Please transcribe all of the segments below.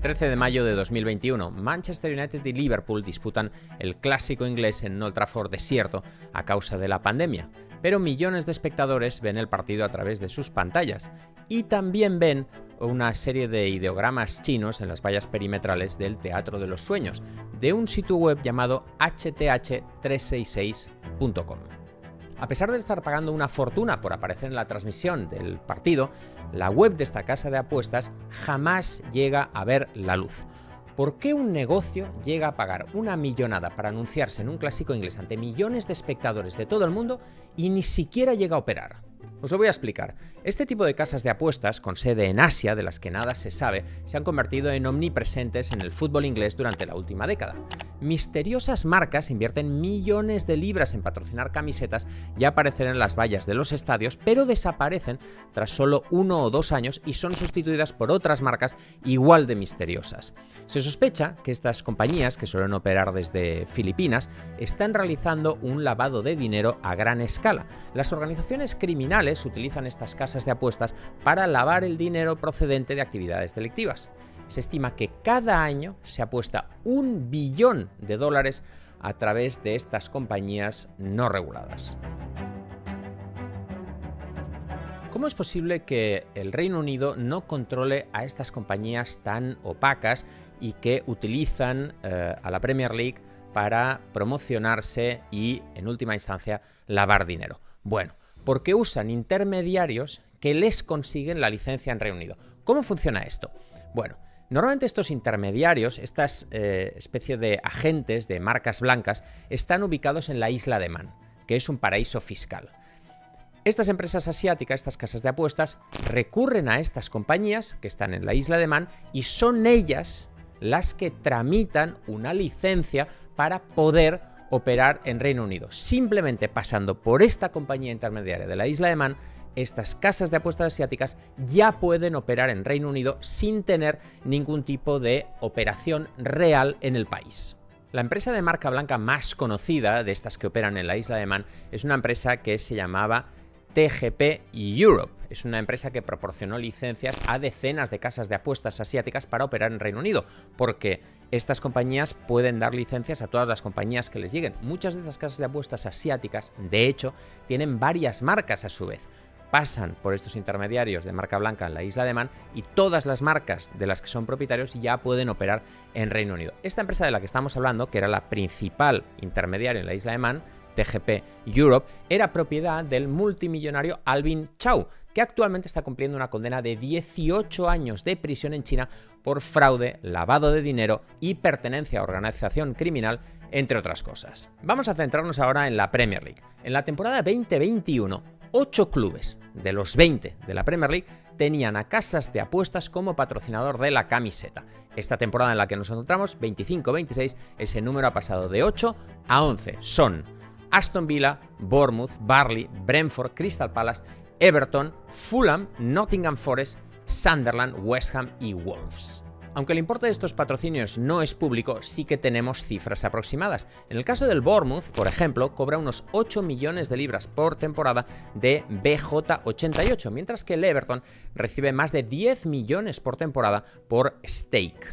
13 de mayo de 2021, Manchester United y Liverpool disputan el clásico inglés en Old Trafford desierto a causa de la pandemia, pero millones de espectadores ven el partido a través de sus pantallas y también ven una serie de ideogramas chinos en las vallas perimetrales del Teatro de los Sueños, de un sitio web llamado hth366.com. A pesar de estar pagando una fortuna por aparecer en la transmisión del partido, la web de esta casa de apuestas jamás llega a ver la luz. ¿Por qué un negocio llega a pagar una millonada para anunciarse en un clásico inglés ante millones de espectadores de todo el mundo y ni siquiera llega a operar? Os lo voy a explicar. Este tipo de casas de apuestas, con sede en Asia, de las que nada se sabe, se han convertido en omnipresentes en el fútbol inglés durante la última década. Misteriosas marcas invierten millones de libras en patrocinar camisetas y aparecer en las vallas de los estadios, pero desaparecen tras solo 1 o 2 años y son sustituidas por otras marcas igual de misteriosas. Se sospecha que estas compañías, que suelen operar desde Filipinas, están realizando un lavado de dinero a gran escala. Las organizaciones criminales utilizan estas casas de apuestas para lavar el dinero procedente de actividades delictivas. Se estima que cada año se apuesta $1 billón a través de estas compañías no reguladas. ¿Cómo es posible que el Reino Unido no controle a estas compañías tan opacas y que utilizan a la Premier League para promocionarse y, en última instancia, lavar dinero? Bueno, porque usan intermediarios que les consiguen la licencia en Reino Unido. ¿Cómo funciona esto? Bueno, normalmente estos intermediarios, estas especie de agentes de marcas blancas, están ubicados en la isla de Man, que es un paraíso fiscal. Estas empresas asiáticas, estas casas de apuestas, recurren a estas compañías que están en la isla de Man y son ellas las que tramitan una licencia para poder operar en Reino Unido. Simplemente pasando por esta compañía intermediaria de la isla de Man, estas casas de apuestas asiáticas ya pueden operar en Reino Unido sin tener ningún tipo de operación real en el país. La empresa de marca blanca más conocida de estas que operan en la isla de Man es una empresa que se llamaba TGP Europe. Es una empresa que proporcionó licencias a decenas de casas de apuestas asiáticas para operar en Reino Unido, porque estas compañías pueden dar licencias a todas las compañías que les lleguen. Muchas de estas casas de apuestas asiáticas, de hecho, tienen varias marcas a su vez. Pasan por estos intermediarios de marca blanca en la isla de Man y todas las marcas de las que son propietarios ya pueden operar en Reino Unido. Esta empresa de la que estamos hablando, que era la principal intermediaria en la isla de Man, TGP Europe, era propiedad del multimillonario Alvin Chau, que actualmente está cumpliendo una condena de 18 años de prisión en China por fraude, lavado de dinero y pertenencia a organización criminal, entre otras cosas. Vamos a centrarnos ahora en la Premier League. En la temporada 2021, 8 clubes de los 20 de la Premier League tenían a casas de apuestas como patrocinador de la camiseta. Esta temporada en la que nos encontramos, 25-26, ese número ha pasado de 8 a 11. Son Aston Villa, Bournemouth, Burnley, Brentford, Crystal Palace, Everton, Fulham, Nottingham Forest, Sunderland, West Ham y Wolves. Aunque el importe de estos patrocinios no es público, sí que tenemos cifras aproximadas. En el caso del Bournemouth, por ejemplo, cobra unos 8 millones de libras por temporada de BJ88, mientras que el Everton recibe más de 10 millones por temporada por Stake.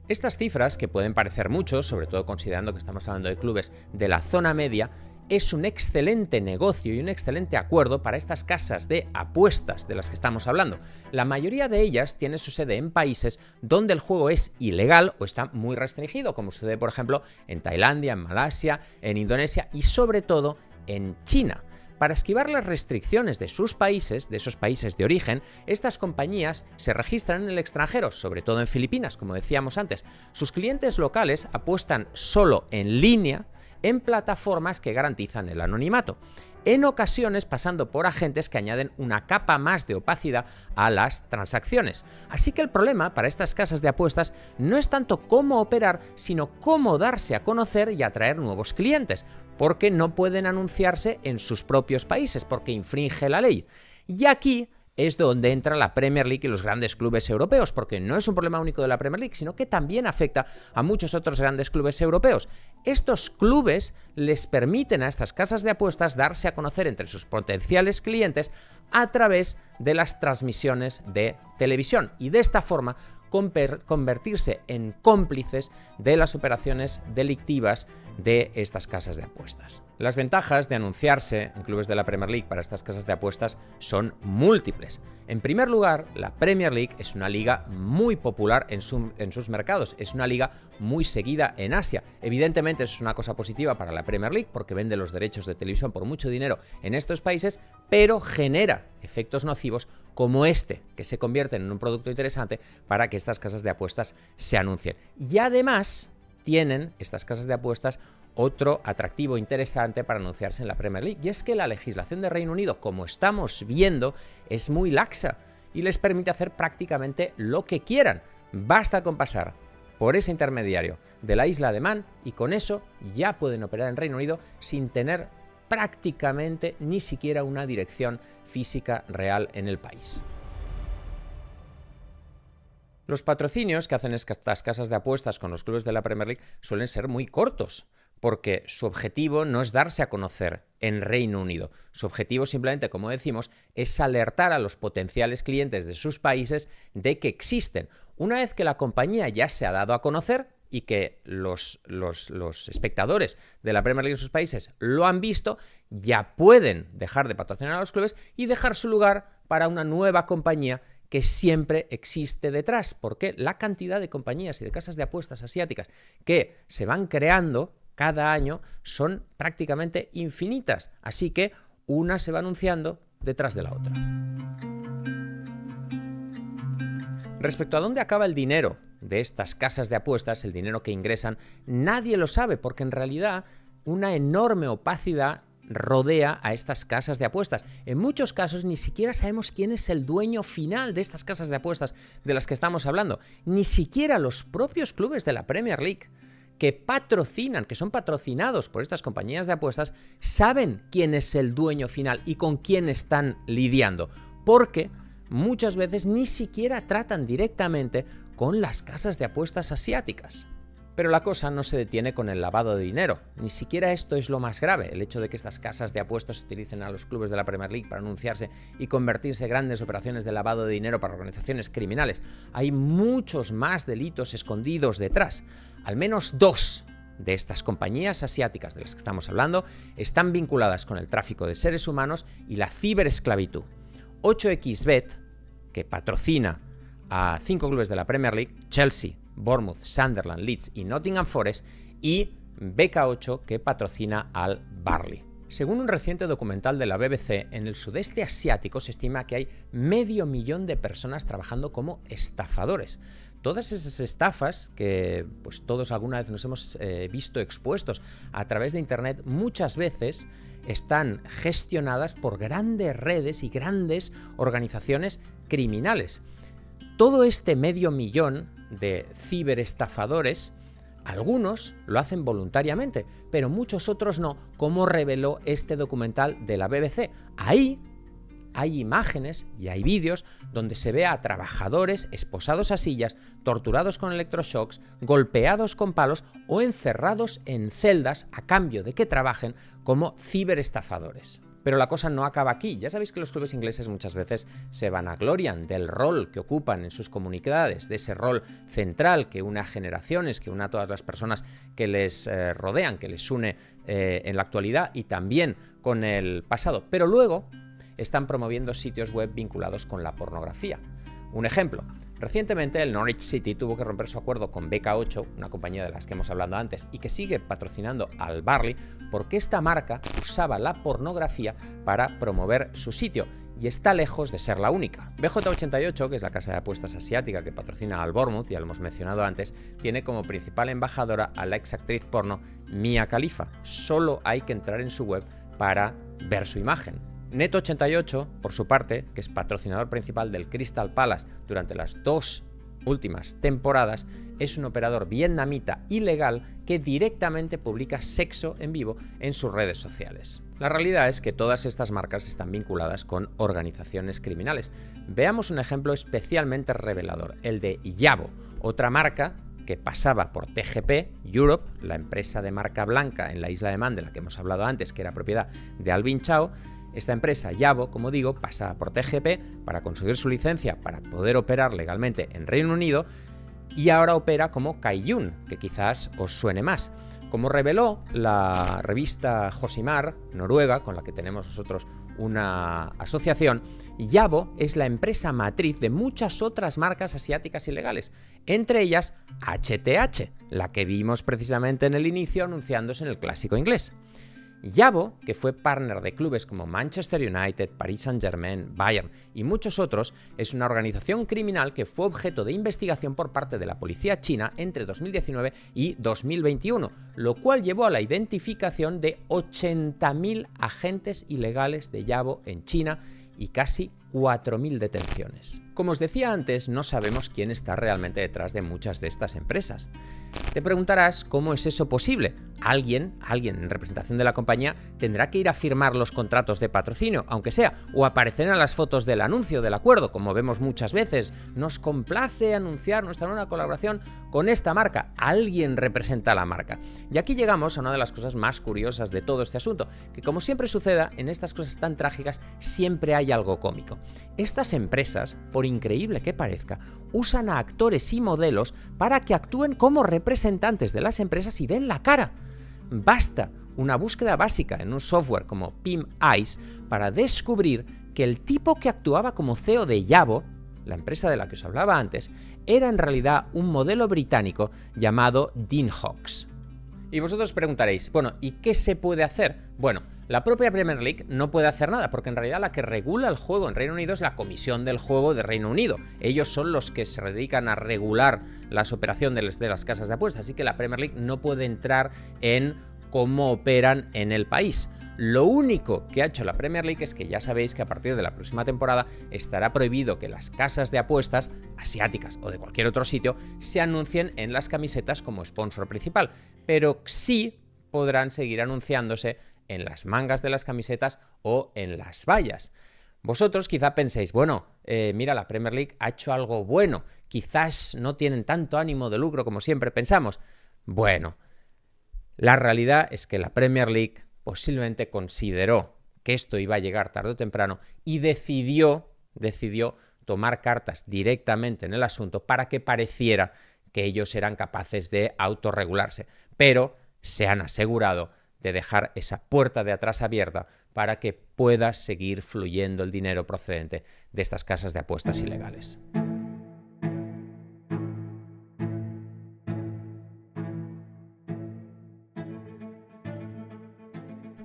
Estas cifras, que pueden parecer mucho, sobre todo considerando que estamos hablando de clubes de la zona media, es un excelente negocio y un excelente acuerdo para estas casas de apuestas de las que estamos hablando. La mayoría de ellas tiene su sede en países donde el juego es ilegal o está muy restringido, como sucede por ejemplo en Tailandia, en Malasia, en Indonesia y sobre todo en China. Para esquivar las restricciones de sus países, de esos países de origen, estas compañías se registran en el extranjero, sobre todo en Filipinas, como decíamos antes. Sus clientes locales apuestan solo en línea en plataformas que garantizan el anonimato, en ocasiones pasando por agentes que añaden una capa más de opacidad a las transacciones. Así que el problema para estas casas de apuestas no es tanto cómo operar, sino cómo darse a conocer y atraer nuevos clientes, porque no pueden anunciarse en sus propios países, porque infringe la ley. Y aquí es donde entra la Premier League y los grandes clubes europeos, porque no es un problema único de la Premier League, sino que también afecta a muchos otros grandes clubes europeos. Estos clubes les permiten a estas casas de apuestas darse a conocer entre sus potenciales clientes a través de las transmisiones de televisión y de esta forma convertirse en cómplices de las operaciones delictivas de estas casas de apuestas. Las ventajas de anunciarse en clubes de la Premier League para estas casas de apuestas son múltiples. En primer lugar, la Premier League es una liga muy popular en sus mercados, es una liga muy seguida en Asia. Evidentemente eso es una cosa positiva para la Premier League porque vende los derechos de televisión por mucho dinero en estos países, pero genera efectos nocivos como este, que se convierten en un producto interesante para que estas casas de apuestas se anuncien. Y además tienen estas casas de apuestas otro atractivo interesante para anunciarse en la Premier League, y es que la legislación de Reino Unido, como estamos viendo, es muy laxa y les permite hacer prácticamente lo que quieran. Basta con pasar por ese intermediario de la isla de Man y con eso ya pueden operar en Reino Unido sin tener prácticamente ni siquiera una dirección física real en el país. Los patrocinios que hacen estas casas de apuestas con los clubes de la Premier League suelen ser muy cortos, porque su objetivo no es darse a conocer en Reino Unido. Su objetivo simplemente, como decimos, es alertar a los potenciales clientes de sus países de que existen. Una vez que la compañía ya se ha dado a conocer y que los espectadores de la Premier League en sus países lo han visto, ya pueden dejar de patrocinar a los clubes y dejar su lugar para una nueva compañía que siempre existe detrás, porque la cantidad de compañías y de casas de apuestas asiáticas que se van creando cada año son prácticamente infinitas, así que una se va anunciando detrás de la otra. Respecto a dónde acaba el dinero de estas casas de apuestas, el dinero que ingresan, nadie lo sabe, porque en realidad una enorme opacidad rodea a estas casas de apuestas. En muchos casos ni siquiera sabemos quién es el dueño final de estas casas de apuestas de las que estamos hablando. Ni siquiera los propios clubes de la Premier League que son patrocinados por estas compañías de apuestas, saben quién es el dueño final y con quién están lidiando, porque muchas veces ni siquiera tratan directamente con las casas de apuestas asiáticas. Pero la cosa no se detiene con el lavado de dinero. Ni siquiera esto es lo más grave, el hecho de que estas casas de apuestas utilicen a los clubes de la Premier League para anunciarse y convertirse en grandes operaciones de lavado de dinero para organizaciones criminales. Hay muchos más delitos escondidos detrás. Al menos 2 de estas compañías asiáticas de las que estamos hablando están vinculadas con el tráfico de seres humanos y la ciberesclavitud. 8xBet, que patrocina a 5 clubes de la Premier League, Chelsea, Bournemouth, Sunderland, Leeds y Nottingham Forest, y BK8, que patrocina al Burnley. Según un reciente documental de la BBC, en el sudeste asiático se estima que hay 500.000 de personas trabajando como estafadores. Todas esas estafas que pues todos alguna vez nos hemos visto expuestos a través de Internet, muchas veces están gestionadas por grandes redes y grandes organizaciones criminales. Todo este 500.000 de ciberestafadores, algunos lo hacen voluntariamente, pero muchos otros no, como reveló este documental de la BBC. Ahí hay imágenes y hay vídeos donde se ve a trabajadores esposados a sillas, torturados con electroshocks, golpeados con palos o encerrados en celdas a cambio de que trabajen como ciberestafadores. Pero la cosa no acaba aquí. Ya sabéis que los clubes ingleses muchas veces se vanaglorian del rol que ocupan en sus comunidades, de ese rol central que une a generaciones, que une a todas las personas que les rodean, que les une en la actualidad y también con el pasado. Pero luego están promoviendo sitios web vinculados con la pornografía. Un ejemplo. Recientemente el Norwich City tuvo que romper su acuerdo con BK8, una compañía de las que hemos hablado antes y que sigue patrocinando al Burnley, porque esta marca usaba la pornografía para promover su sitio y está lejos de ser la única. BJ88, que es la casa de apuestas asiática que patrocina al Bournemouth, ya lo hemos mencionado antes, tiene como principal embajadora a la exactriz porno Mia Khalifa. Solo hay que entrar en su web para ver su imagen. Net88, por su parte, que es patrocinador principal del Crystal Palace durante las 2 últimas temporadas es un operador vietnamita ilegal que directamente publica sexo en vivo en sus redes sociales. La realidad es que todas estas marcas están vinculadas con organizaciones criminales. Veamos un ejemplo especialmente revelador, el de Yabo, otra marca que pasaba por TGP Europe, la empresa de marca blanca en la isla de Man de la que hemos hablado antes, que era propiedad de Alvin Chao. Esta empresa, Yabo, como digo, pasaba por TGP para conseguir su licencia para poder operar legalmente en Reino Unido y ahora opera como Kaiyun, que quizás os suene más. Como reveló la revista Josimar, noruega, con la que tenemos nosotros una asociación, Yabo es la empresa matriz de muchas otras marcas asiáticas ilegales, entre ellas HTH, la que vimos precisamente en el inicio anunciándose en el Clásico inglés. Yabo, que fue partner de clubes como Manchester United, Paris Saint-Germain, Bayern y muchos otros, es una organización criminal que fue objeto de investigación por parte de la policía china entre 2019 y 2021, lo cual llevó a la identificación de 80.000 agentes ilegales de Yabo en China y casi 4.000 detenciones. Como os decía antes, no sabemos quién está realmente detrás de muchas de estas empresas. Te preguntarás cómo es eso posible. Alguien en representación de la compañía tendrá que ir a firmar los contratos de patrocinio, aunque sea, o aparecer en las fotos del anuncio del acuerdo, como vemos muchas veces. Nos complace anunciar nuestra nueva colaboración con esta marca. Alguien representa a la marca. Y aquí llegamos a una de las cosas más curiosas de todo este asunto, que como siempre suceda en estas cosas tan trágicas, siempre hay algo cómico. Estas empresas, por increíble que parezca, usan a actores y modelos para que actúen como representantes de las empresas y den la cara. Basta una búsqueda básica en un software como Pim Eyes para descubrir que el tipo que actuaba como CEO de Yabo, la empresa de la que os hablaba antes, era en realidad un modelo británico llamado Dean Hawkes. Y vosotros preguntaréis, bueno, ¿y qué se puede hacer? Bueno, la propia Premier League no puede hacer nada, porque en realidad la que regula el juego en Reino Unido es la Comisión del Juego de Reino Unido. Ellos son los que se dedican a regular las operaciones de las casas de apuestas, así que la Premier League no puede entrar en cómo operan en el país. Lo único que ha hecho la Premier League es que ya sabéis que a partir de la próxima temporada estará prohibido que las casas de apuestas asiáticas o de cualquier otro sitio se anuncien en las camisetas como sponsor principal, pero sí podrán seguir anunciándose en las mangas de las camisetas o en las vallas. Vosotros quizá penséis, bueno, mira, la Premier League ha hecho algo bueno, quizás no tienen tanto ánimo de lucro como siempre pensamos. Bueno, la realidad es que la Premier League posiblemente consideró que esto iba a llegar tarde o temprano y decidió tomar cartas directamente en el asunto para que pareciera que ellos eran capaces de autorregularse, pero se han asegurado de dejar esa puerta de atrás abierta para que pueda seguir fluyendo el dinero procedente de estas casas de apuestas ilegales.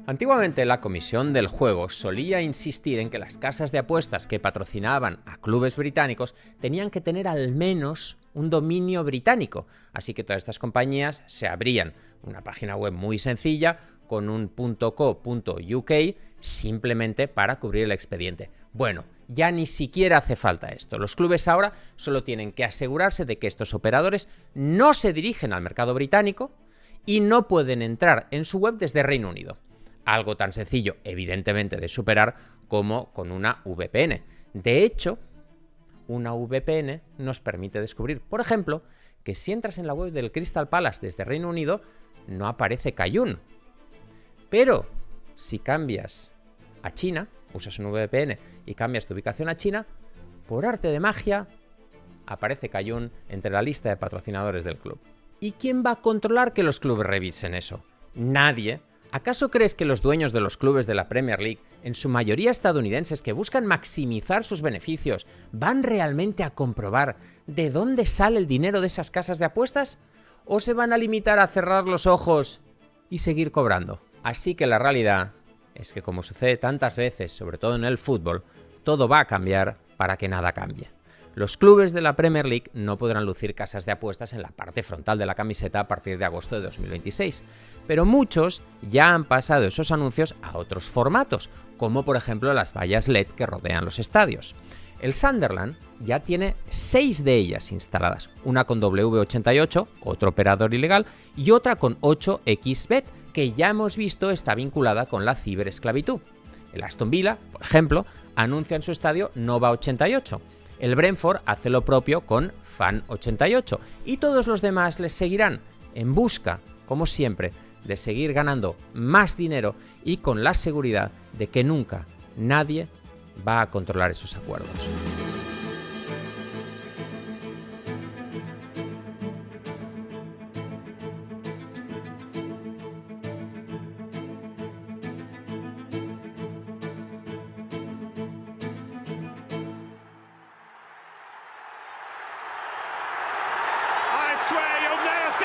Antiguamente la Comisión del Juego solía insistir en que las casas de apuestas que patrocinaban a clubes británicos tenían que tener al menos un dominio británico, así que todas estas compañías se abrían una página web muy sencilla con un .co.uk simplemente para cubrir el expediente. Bueno, ya ni siquiera hace falta esto. Los clubes ahora solo tienen que asegurarse de que estos operadores no se dirigen al mercado británico y no pueden entrar en su web desde Reino Unido. Algo tan sencillo, evidentemente, de superar como con una VPN. De hecho, una VPN nos permite descubrir, por ejemplo, que si entras en la web del Crystal Palace desde Reino Unido, no aparece Kaiyun. Pero si cambias a China, usas un VPN y cambias tu ubicación a China, por arte de magia, aparece Kaiyun entre la lista de patrocinadores del club. ¿Y quién va a controlar que los clubes revisen eso? Nadie. ¿Acaso crees que los dueños de los clubes de la Premier League, en su mayoría estadounidenses que buscan maximizar sus beneficios, van realmente a comprobar de dónde sale el dinero de esas casas de apuestas? ¿O se van a limitar a cerrar los ojos y seguir cobrando? Así que la realidad es que, como sucede tantas veces, sobre todo en el fútbol, todo va a cambiar para que nada cambie. Los clubes de la Premier League no podrán lucir casas de apuestas en la parte frontal de la camiseta a partir de agosto de 2026, pero muchos ya han pasado esos anuncios a otros formatos, como por ejemplo las vallas LED que rodean los estadios. El Sunderland ya tiene 6 de ellas instaladas, una con W88, otro operador ilegal, y otra con 8xBet, que ya hemos visto está vinculada con la ciberesclavitud. El Aston Villa, por ejemplo, anuncia en su estadio Nova 88. El Brentford hace lo propio con Fan 88. Y todos los demás les seguirán en busca, como siempre, de seguir ganando más dinero y con la seguridad de que nunca nadie va a controlar esos acuerdos. I swear you'll never